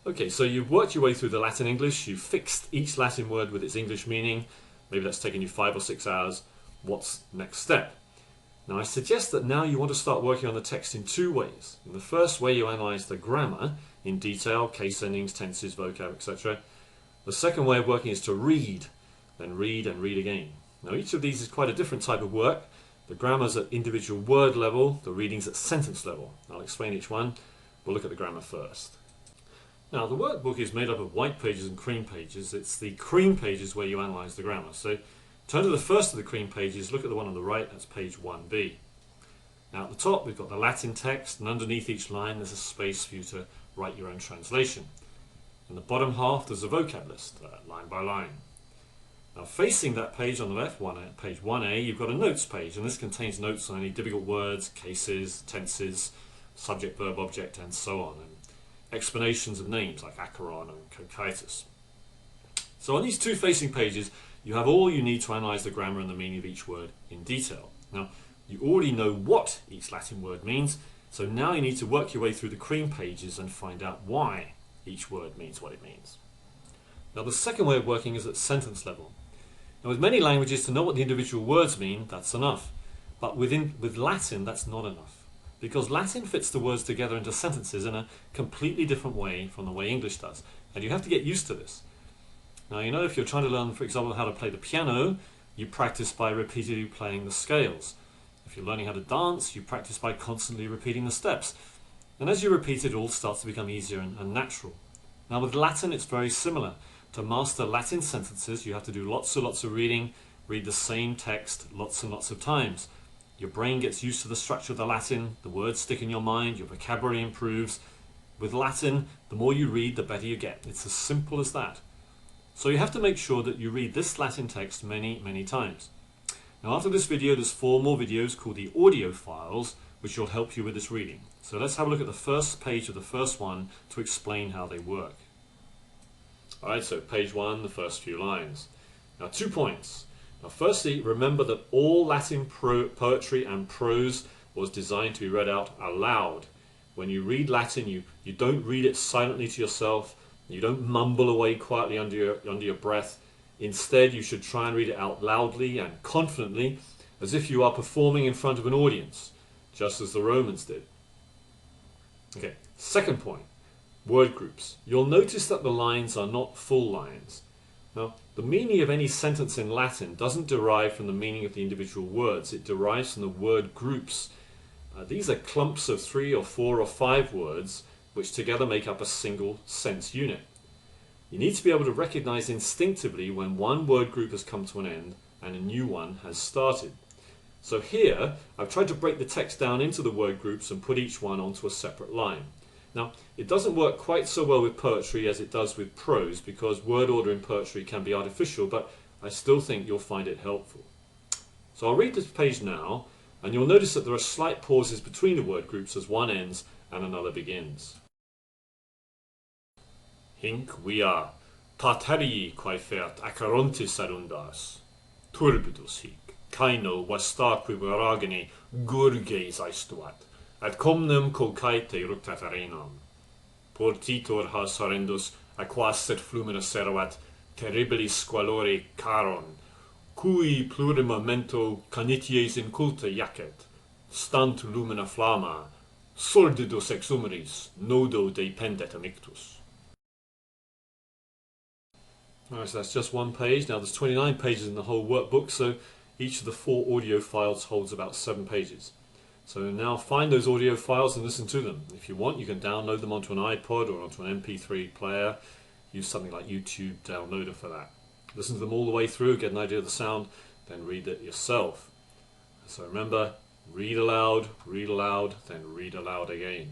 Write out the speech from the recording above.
Okay, so you've worked your way through the Latin English, you've fixed each Latin word with its English meaning. Maybe that's taken you 5 or 6 hours. What's next step? Now I suggest that now you want to start working on the text in 2 ways. In the first way you analyze the grammar in detail, case endings, tenses, vocab, etc. The second way of working is to read, then read and read again. Now each of these is quite a different type of work. The grammar's at individual word level, the reading's at sentence level. I'll explain each one. We'll look at the grammar first. Now the workbook is made up of white pages and cream pages. It's the cream pages where you analyse the grammar. So turn to the first of the cream pages, look at the one on the right, that's page 1b. Now at the top we've got the Latin text, and underneath each line there's a space for you to write your own translation. In the bottom half there's a vocab list, line by line. Now facing that page on the left, page 1a, you've got a notes page, and this contains notes on any difficult words, cases, tenses, subject, verb, object, and so on. And explanations of names like Acheron and Cocytus. So on these 2 facing pages you have all you need to analyse the grammar and the meaning of each word in detail. Now you already know what each Latin word means, so now you need to work your way through the cream pages and find out why each word means what it means. Now the second way of working is at sentence level. Now with many languages, to know what the individual words mean, that's enough. But with Latin that's not enough, because Latin fits the words together into sentences in a completely different way from the way English does, and you have to get used to this. Now you know, if you're trying to learn, for example, how to play the piano, you practice by repeatedly playing the scales. If you're learning how to dance, you practice by constantly repeating the steps. And as you repeat it, all starts to become easier and natural. Now with Latin it's very similar. To master Latin sentences you have to do lots and lots of reading, read the same text lots and lots of times. Your brain gets used to the structure of the Latin, the words stick in your mind, your vocabulary improves. With Latin, the more you read, the better you get. It's as simple as that. So you have to make sure that you read this Latin text many, many times. Now after this video, there's 4 more videos called the audio files, which will help you with this reading. So let's have a look at the first page of the first one to explain how they work. Alright, so page 1, the first few lines. Now 2 points. Now firstly, remember that all Latin poetry and prose was designed to be read out aloud. When you read Latin, you don't read it silently to yourself, you don't mumble away quietly under your breath. Instead, you should try and read it out loudly and confidently, as if you are performing in front of an audience, just as the Romans did. Okay, second point, word groups. You'll notice that the lines are not full lines. Now, the meaning of any sentence in Latin doesn't derive from the meaning of the individual words, it derives from the word groups. These are clumps of 3 or 4 or 5 words which together make up a single sense unit. You need to be able to recognize instinctively when one word group has come to an end and a new one has started. So here, I've tried to break the text down into the word groups and put each one onto a separate line. Now, it doesn't work quite so well with poetry as it does with prose, because word order in poetry can be artificial, but I still think you'll find it helpful. So I'll read this page now, and you'll notice that there are slight pauses between the word groups as one ends and another begins. Hinc via Tartarii quae fert acarontis arundas, turbidus hic, caino vastaque veragine gurges aestuat, ad comnem colcaete ructat arenam. Portitor has horrendus aquas et flumina servat, terribilis squalore caron, cui plurimamento canities inculta jacet, stant lumina flama, sordidus exumeris, nodo dependet amictus. Alright, so that's just one page. Now there's 29 pages in the whole workbook, so each of the 4 audio files holds about 7 pages. So now find those audio files and listen to them. If you want, you can download them onto an iPod or onto an MP3 player. Use something like YouTube Downloader for that. Listen to them all the way through, get an idea of the sound, then read it yourself. So remember, read aloud, then read aloud again.